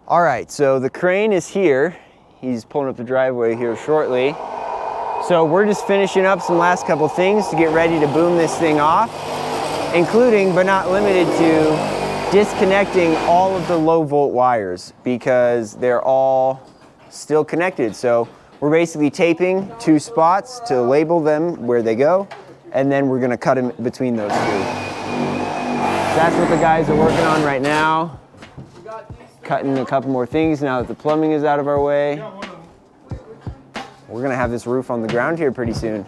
All right, so the crane is here. He's pulling up the driveway here shortly. So we're just finishing up some last couple things to get ready to boom this thing off, including but not limited to disconnecting all of the low volt wires because they're all still connected. So we're basically taping 2 spots to label them where they go, and then we're gonna cut them between those 2. So that's what the guys are working on right now. Cutting a couple more things now that the plumbing is out of our way. We're gonna have this roof on the ground here pretty soon.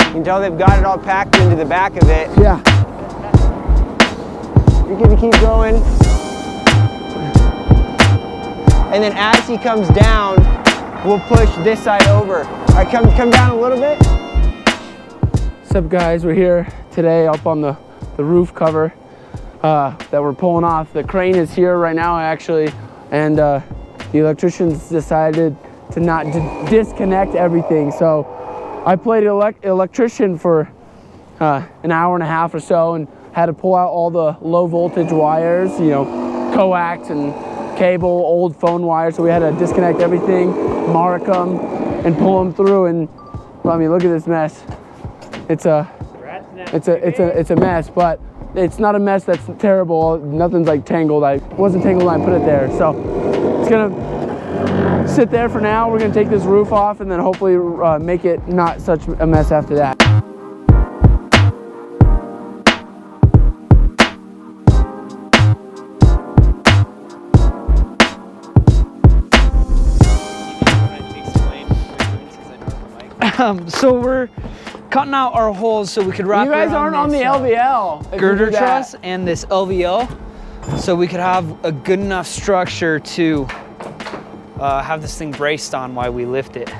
You can tell they've got it all packed into the back of it. Yeah. You're gonna keep going. And then as he comes down, we'll push this side over. All right, come down a little bit. What's up, guys? We're here today up on the roof cover that we're pulling off. The crane is here right now, actually, and the electricians decided to not disconnect everything. So I played electrician for an hour and a half or so and had to pull out all the low voltage wires, you know, coax and cable, old phone wires. So we had to disconnect everything, mark them, and pull them through. And well, I mean, look at this mess. It's a mess, but it's not a mess that's terrible. Nothing's like tangled. It wasn't tangled when I put it there. So it's gonna sit there for now. We're gonna take this roof off and then hopefully make it not such a mess after that. So we're cutting out our holes so we could wrap. You guys aren't on the LVL. Girder truss and this LVL, so we could have a good enough structure to have this thing braced on while we lift it.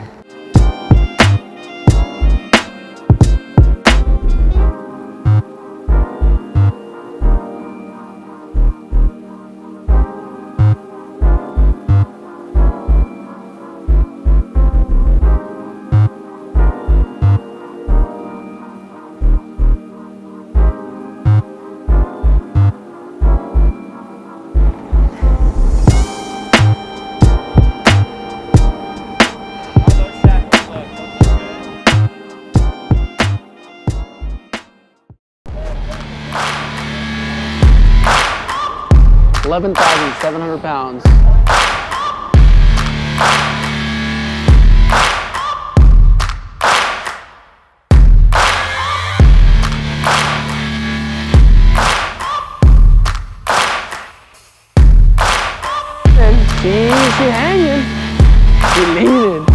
£11,700. And she hanging. She leaning.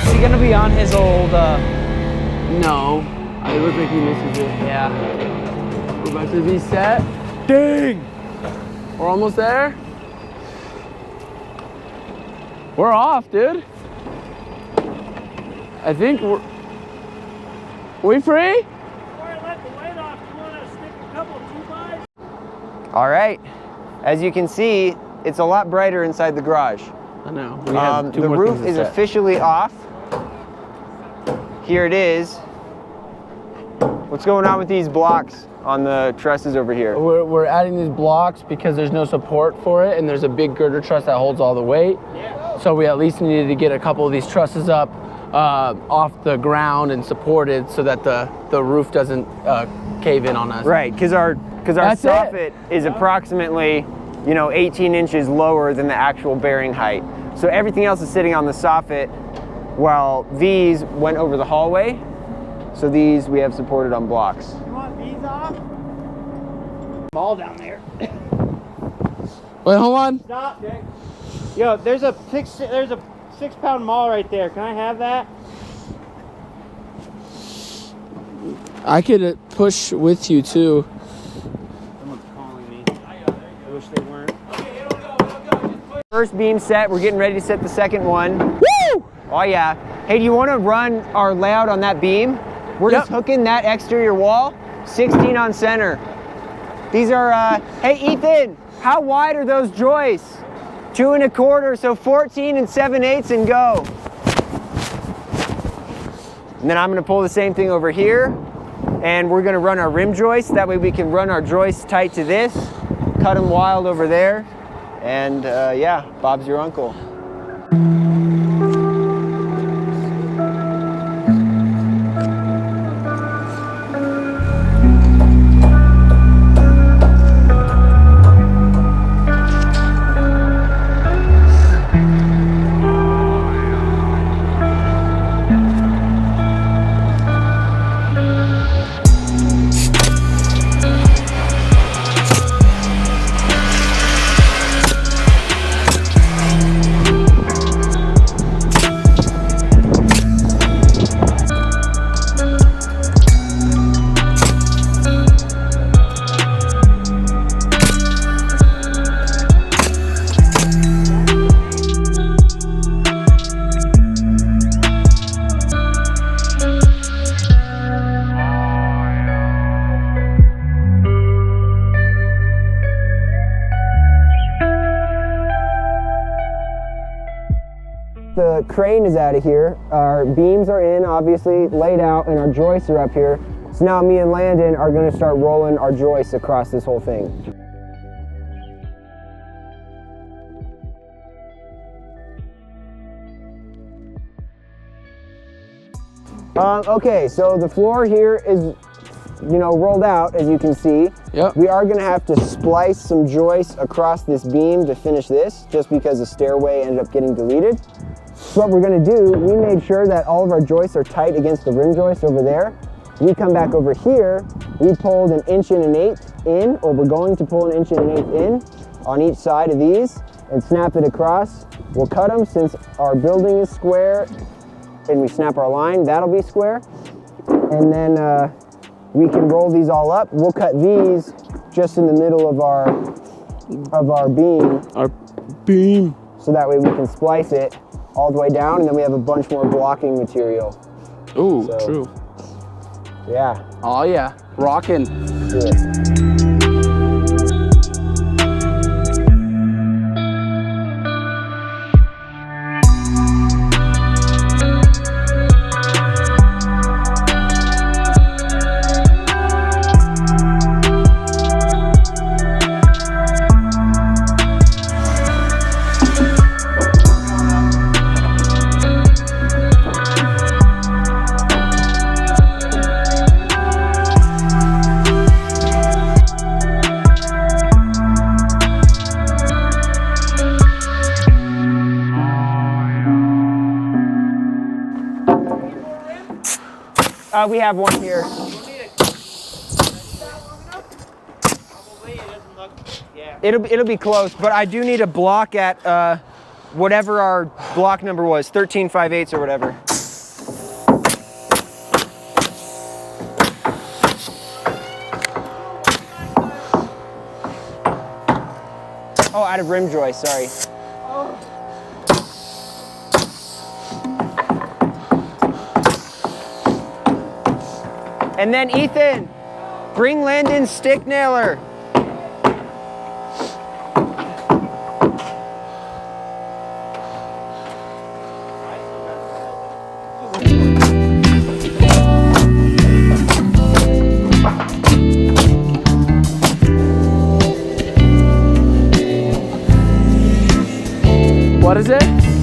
Is he gonna be on his old? No, it looks like he misses it. Yeah. We're about to be set. Dang! We're almost there. We're off, dude. I think we free? All right, as you can see, it's a lot brighter inside the garage. I know. The roof is officially off. Here it is. What's going on with these blocks on the trusses over here? We're adding these blocks because there's no support for it, and there's a big girder truss that holds all the weight. So we at least needed to get a couple of these trusses up off the ground and supported so that the roof doesn't cave in on us. Right, because our soffit is approximately 18 inches lower than the actual bearing height. So everything else is sitting on the soffit, while these went over the hallway. So these we have supported on blocks. You want these off? Ball down there. Wait, hold on. Stop. Yo, there's a 6-pound maul right there. Can I have that? I could push with you too. Someone's calling me. I wish they weren't. First beam set, we're getting ready to set the second one. Woo! Oh yeah. Hey, do you want to run our layout on that beam? We're just hooking that exterior wall, 16 on center. These are, hey Ethan, how wide are those joists? 2 1/4, so 14 7/8 and go. And then I'm gonna pull the same thing over here, and we're gonna run our rim joists. That way we can run our joists tight to this, cut them wild over there, and yeah, Bob's your uncle. The crane is out of here. Our beams are in, obviously, laid out, and our joists are up here. So now me and Landon are gonna start rolling our joists across this whole thing. Okay, so the floor here is, rolled out, as you can see. Yep. We are gonna have to splice some joists across this beam to finish this, just because the stairway ended up getting deleted. So what we're gonna do, we made sure that all of our joists are tight against the rim joist over there. We come back over here, we pulled 1 1/8 in, or we're going to pull 1 1/8 in on each side of these and snap it across. We'll cut them since our building is square, and we snap our line, that'll be square. And then we can roll these all up. We'll cut these just in the middle of our beam. Our beam. So that way we can splice it all the way down, and then we have a bunch more blocking material. Ooh, So, true. Yeah, Oh yeah, rocking. do it. We have one here. It'll be close, but I do need a block at whatever our block number was, 13 5/8 or whatever. Oh, out of rim joist, sorry. And then Ethan, bring Landon's stick nailer. What is it?